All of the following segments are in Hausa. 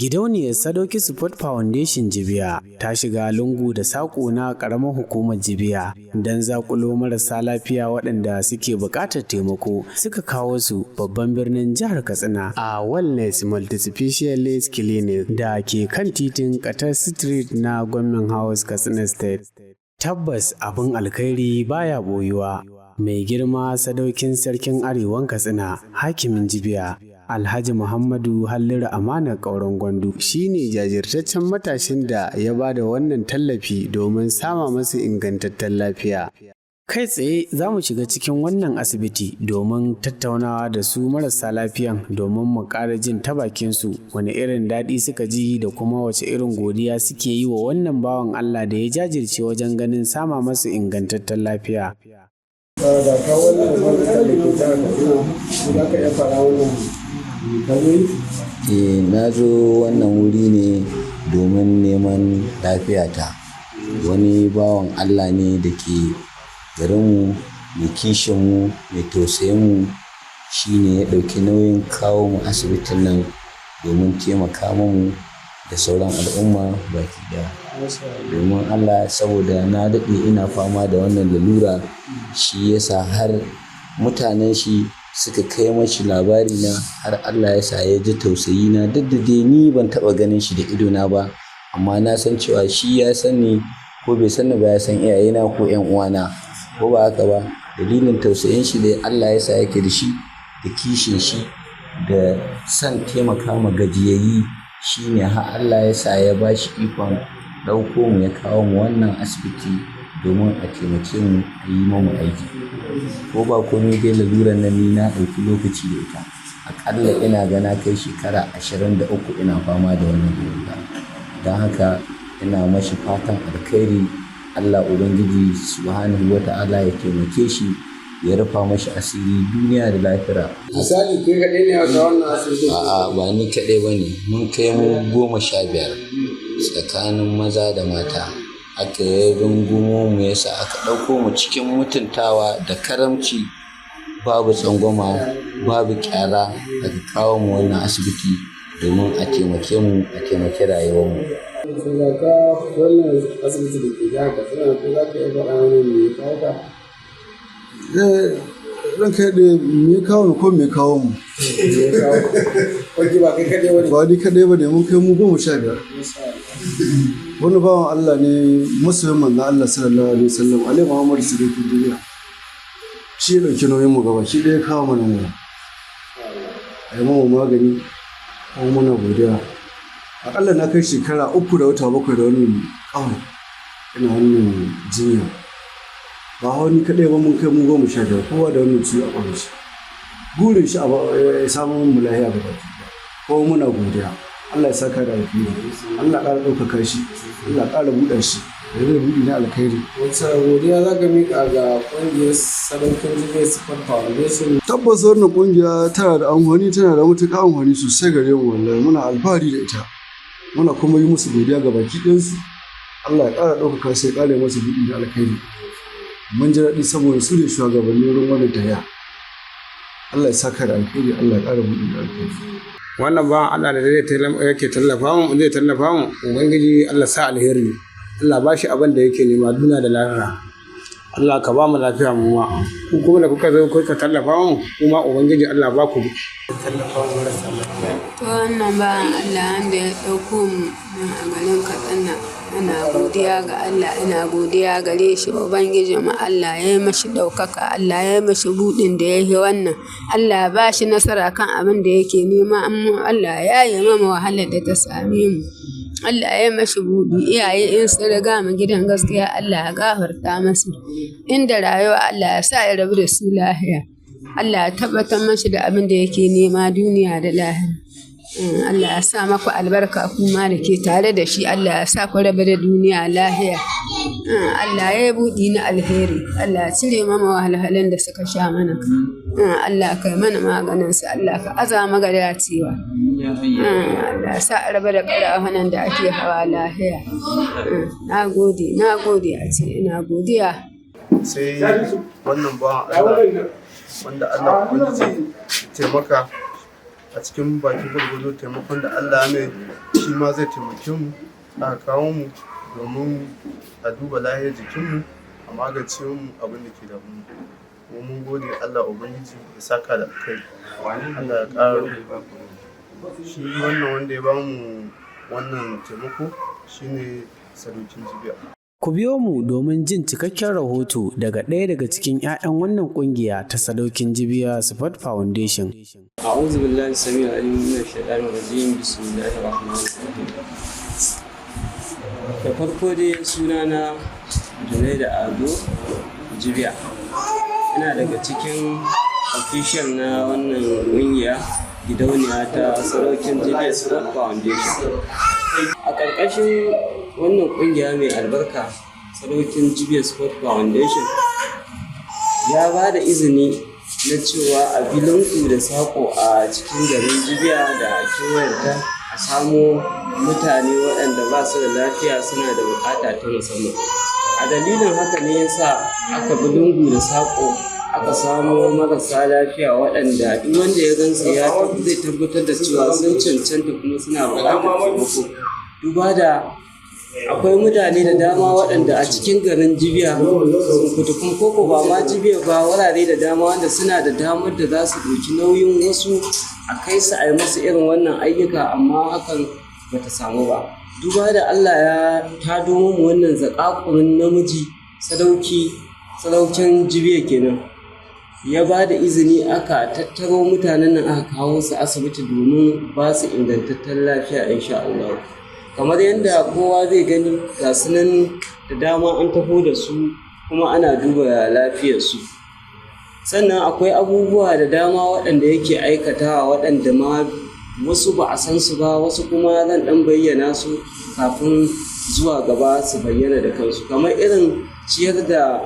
Gidauniyar Sadauki Support Foundation Jibiya ta shiga lungu da saƙo na ƙaramar hukumar Jibiya don zaƙulo marasa lafiya waɗanda suke buƙatar taimako suka kawo su babban birnin jihar Katsina a Wellness Multispecialist Clinic da ke kan titin Qatar Street na Gwamnan House Katsina State. Tabbas abin alkhairi baya boyuwa. Mai girma sadaukin sarkin Arewan Katsina, hakimin Jibiya, Alhaji Muhammadu Halliru Amanar Ƙauren Gwandu shi ne jajirtaccen matashin da ya ba da wannan tallafi domin sama masu ingantaccen lafiya. Kai tsaye za mu shiga cikin wannan asibiti domin tattaunawa da su marasa lafiyan domin mu ƙara jin ta bakinsu wani irin daɗi suka ji da kuma wace irin godiya suke yi wa wannan bawan Allah da ya jajirce wajen ganin sama masu ingantaccen lafiya. Da ka wannan da ke jihar Katsina, za ka iya fara wannan na zo wannan wuri ne domin neman lafiyata. Wani bawan Allah ne da ke garinmu mai kishinmu mai tausayinmu shi ne ya ɗauki nauyin kawo mu asibitin nan domin taimaka mu da sauran al'umma baki ɗaya. Domin Allah, saboda na daɗe ina fama da wannan lalura, shi yasa har mutanen shi suka kai mashi labari na, har Allah ya sa ya ji tausayi na. Duk da dai ni ban taɓa ganin shi da idona ba, amma na san cewa shi ya san ni ko bai san ni ba, ya san iyayena ko ƴan uwana, ko ba haka ba. Dalilin tausayin shi dai Allah ya sa yake da shi, da kishin shi, da son taimaka ma gajiyayyi, shine har Allah ya sa ya ba shi ikon ɗauko mu ya kawo mu wannan asibiti domin a taimake mu a yi mamu aiki. Ko ba komai dai lalurar nan ni na ɗauki lokaci da ita, aƙalla ina ga na kai shekara 23 ina fama da wannan lalura. Don haka ina mashi fatan alkhairi, Allah Ubangiji subhanahu wata'ala ya taimake shi, ya rufa mashi asiri duniya da lahira. Misali kai kaɗai ne a wannan asibiti? A'a, ba ni kaɗai ba ne, mun kai mu 15 tsakanin maza da mata. Aka yi rungumo mu, yasa aka ɗauko mu cikin mutuntawa da karamci, babu tsangwama babu ƙyara, aka kawo mu wannan asibiti domin a taimake mu, a taimaki rayuwarmu. Daga ka wannan asibiti da ke jihar Katsina, ko za ka iya faɗa mana me ya kawo ka? Ranka yaɗe, me ya kawo ni ko me ya kawo mu? Ba kai kaɗai ba ne? Ba ni kaɗai ba ne, mun kai mu 15. Wani bawan Allah ne, masoyin manzon Allah sallallahu alaihi wasallam, Alai Muhammadu Sadiqin duniya. Shi ya ɗauki nauyin mu gaba, shi ɗaya kawo mana mu. A yi mamu magani, kuma muna godiya. Aƙalla na kai shekara 3 da wata 7 da wannan ƙawai, ina wannan jinya. Ba wani kaɗai ba, mun kai mu 15, kowa da wannan ciwo a ƙwarin shi. Burin shi a samun mu lahiya gaba ɗaya. Kuma muna godiya. Allah ya saka da alkhairi, Allah ƙara ɗaukaka shi, Allah ƙara buɗa shi, da zai buɗi na alkhairi. Wace godiya za ka miƙa ga ƙungiyar Sadaukin Jibiya Support Foundation? Tabbas wannan ƙungiya tana da amfani, tana da matuƙar amfani sosai gare mu wallahi, muna alfahari da ita. Muna kuma yi musu godiya ga baki ɗinsu. Allah ya ƙara ɗaukaka sai ya ƙara masu buɗi na alkhairi. Mun ji daɗi saboda su ne shugabanni wurin wannan tahiya. Allah ya saka da alkhairi, Allah ya ƙara buɗi na alkhairi. Wannan bawan Allah da yake tallafa mu, zai tallafa mu, Ubangiji Allah sa alheri, Allah ba shi abin da yake nema duniya da lahira. Allah ka ba mu lafiya mu ma, ku kuma da kuka zo kuka tallafa mu, kuma Ubangiji Allah ba ku tallafa mu marasa lafiya. Wannan bawan Allah wanda ya ɗauko mu a garin Katsina, ina godiya ga Allah, ina godiya gare shi. Ubangiji mu Allah ya yi mashi ɗaukaka, Allah ya yi mashi buɗin da ya yi wannan, Allah ba shi nasara kan abin da yake nema, amma Allah ya yi mama wahalar da ta same mu, Allah ya yi mashi buɗi. Iyaye in sun riga mu gidan gaskiya, Allah ya gafarta masu, inda rayuwa Allah ya sa ya rabu da su lahiya, Allah ya tabbatar mashi da abin da yake nema duniya da lahira. Allah ya sa maku albarka kuma da ke tare da shi, Allah ya sa ku rabu da duniya lahiya. Allah ya yi buɗi na alheri, Allah ya cire mama wahalhalun da suka sha mana, Allah kai mana maganinsu, Allah ka aza maga dacewa, Allah ya sa a rabu da ƙarahunan da ake hawa lahiya. Na gode a ce ina godiya. Sai wannan bawan Allah wanda Allah ubangiji taimaka a cikin bakin gwargwado, taimakon da Allah mai shi ma zai taimake mu aka kawo mu domin a duba lahiyar jikinmu a magance mu abin da ke da mu. Kuma mun gode Allah Ubangiji ya saka da kai. Allah ya ƙara. Shi wannan wanda ya bamu wannan taimako shine Sadaukin Jibiya. Ku biyo mu domin jin cikakken rahoto daga ɗaya daga cikin 'ya'yan wannan ƙungiya ta Sadaukin Jibiya Support Foundation. A'udhu billahi samil alim minash shaitanir rajim. Bismillahir rahmanir rahim. Da farko dai sunana Junaida Ado Jibiya. Ina daga cikin official na wannan ƙungiya gidauniya ta Sadaukin Jibiya Support Foundation. A ƙarƙashin wannan ƙungiya mai albarka Sadaukin Jibiya Support Foundation ya ba da izini na cewa a filinku da saƙo a cikin garin Jibiya da kewayenta a samo mutane waɗanda ba su da lafiya suna da buƙata ta musamman. A dalilin haka ne ya sa aka bi lungu da saƙo aka samo marasa lafiya waɗanda duk wanda ya gansu zai tabbatar da cewa sun cancanta kuma suna buƙatar taimako. Duba da akwai mutane da dama waɗanda a cikin garin Jibiya sun fito kuma koko ba ma Jibiya ba, wurare da dama wanda suna da damar da za su ɗauki nauyin wasu a kai su a yi musu irin wannan ayyuka, amma hakan bata samu ba. Duba da Allah ya tado mu wannan zakakurin namiji sadaukin Jibiya kenan, ya ba da izini aka tattaro mutanen nan aka kawo su asibiti domin ba su ingantaccen lafiya insha Allah. Kamar yadda kowa zai gani ga su nan da dama an taho da su kuma ana duba lafiyarsu. Sannan akwai abubuwa da dama waɗanda yake aikatawa waɗanda ma wasu ba a san su ba, wasu kuma zan ɗan bayyana su kafin zuwa gaba su bayyana da kansu, kamar irin ciyar da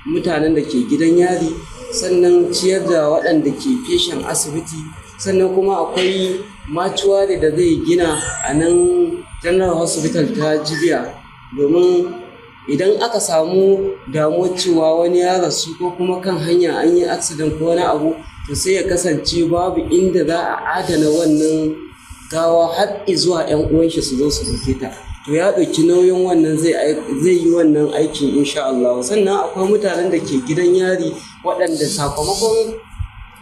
mutanen da ke gidan yari, sannan ciyar da waɗanda ke feshin asibiti, sannan kuma akwai matuwari da zai gina a nan General Hospital ta Jibiya, domin idan aka samu damuwar cewa wani ya rasu ko kuma kan hanya an yi accident ko wani abu, to sai ya kasance babu inda za a adana wannan gawa har zuwa 'yan uwan shi su zo su dauke ta. To ya ɗauki nauyin wannan zai yi wannan aikin insha Allah. Sannan akwai mutanen da ke gidan yari waɗanda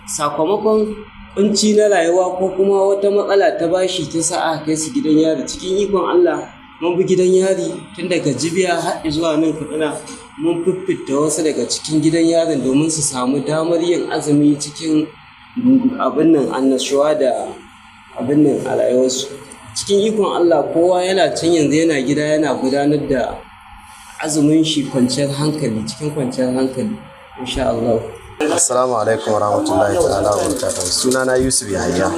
sakamakon kunci na rayuwa ko kuma wata matsala ta bashi ta sa aka kai su gidan yari. Cikin ikon Allah mun bi gidan yari tun daga Jibiya har zuwa nan Katsina, mun fiffita wasu daga cikin gidan yarin domin su samu damar yin azumi cikin abin nan annashuwa da abin nan a rayuwarsu. Cikin ikon Allah kowa yana can yanzu yana gida yana gudanar da azumin shi cikin kwanciyar hankali insha Allah. Assalamu alaikum wa rahmatullahi ta'ala wa barakatuhu. Sunana Yusuf Yahaya,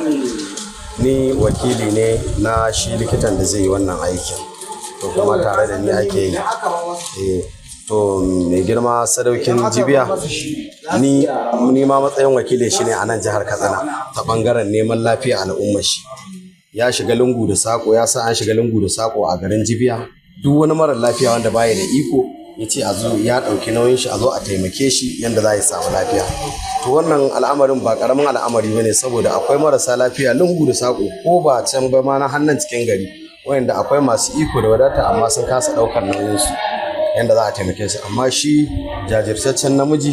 ni wakili ne na shi likitan da zai yi wannan aikin, to kuma tare da ni ake yi. To mai girma Sadaukin Jibiya, ni ma matsayin wakili shi ne a nan jihar Katsina ta bangaren neman lafiya al'ummar shi. Ya shiga lungu da sako, ya sa an shiga lungu da sako a garin Jibiya. Duk wani marar lafiya wanda baya da iko ya ce a zo ya ɗauki nauyin shi a zo a taimake shi yadda za ya samu lafiya. To wannan al'amarin ba ƙaramin al'amari ba ne, saboda akwai marasa lafiya lungu da saƙo ko ba can ba ma na hannun cikin gari, wayanda akwai masu iko da wadata amma sun kasa ɗaukar nauyinsu yadda za a taimake su. Amma shi jajirtaccen namiji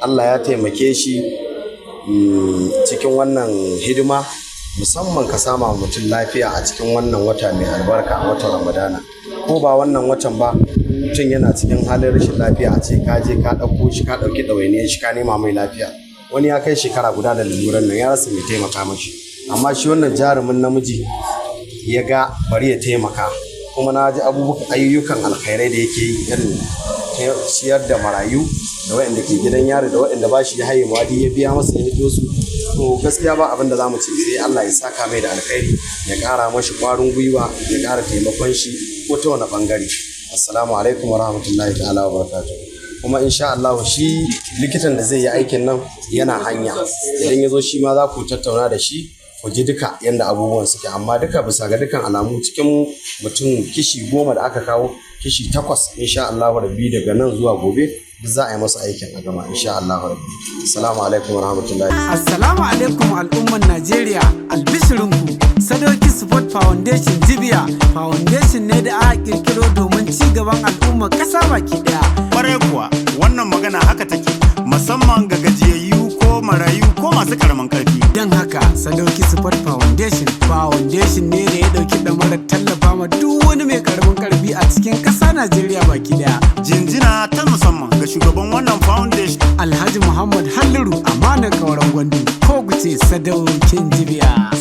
Allah ya taimake shi cikin wannan hidima, musamman ka sama mutum lafiya a cikin wannan wata mai albarka, a watan Ramadana. Ko ba wannan watan ba, mutum yana cikin halin rashin lafiya a ce ka je ka ɗauko shi ka ɗauki ɗawainiyar shi ka nema mai lafiya. Wani ya kai shekara guda da laluran nan ya rasa mai taimaka mashi, amma shi wannan jarumin namiji ya ga bari ya taimaka. Kuma na ji ayyukan alkhairai da yake yi, irin ciyar da marayu da waɗanda ke gidan yari da waɗanda ba shi ya haye mawadi ya biya masa ya hito su. To gaskiya ba abin da za mu ce sai Allah ya saka mai da alkhairi, ya ƙara mashi ƙwarin gwiwa, ya ƙara taimakon shi ko ta wani ɓangare. Assalamu alaikum wa rahmatullahi ta'ala wa barakatuh. Kuma insha Allah shi likitan da zai yi aikin nan yana hanya, idan ya zo shi ma za ku tattauna da shi ku ji duka yadda abubuwan suke, amma duka bisa ga dukkan alamu cikin mutum kishi 10 da aka kawo, kishi 8 insha Allah rabbi daga nan zuwa gobe duk za a yi masa aikin a gama insha Allah rabbi. Assalamu alaikum wa rahmatullahi. Assalamu alaikum al'umman Najeriya, albishirinku Sadauki Support Foundation Jibiya foundation ne da aka kirkiro domin ci gaban al'ummar ƙasa baki ɗaya. Kwarai kuwa wannan magana haka take, musamman ga gajiyayyu ko marayu ko masu karamin karfi. Don haka Sadauki Support Foundation ne da ya ɗauki ɗamarar tallafa ma duk wani mai karamin karfi a cikin ƙasa Najeriya baki ɗaya. Jinjina ta musamman ga shugaban wannan foundation Alhaji Muhammad Halliru Amanar Kauran Gwandu ko ku ce Sadaukin Jibiya.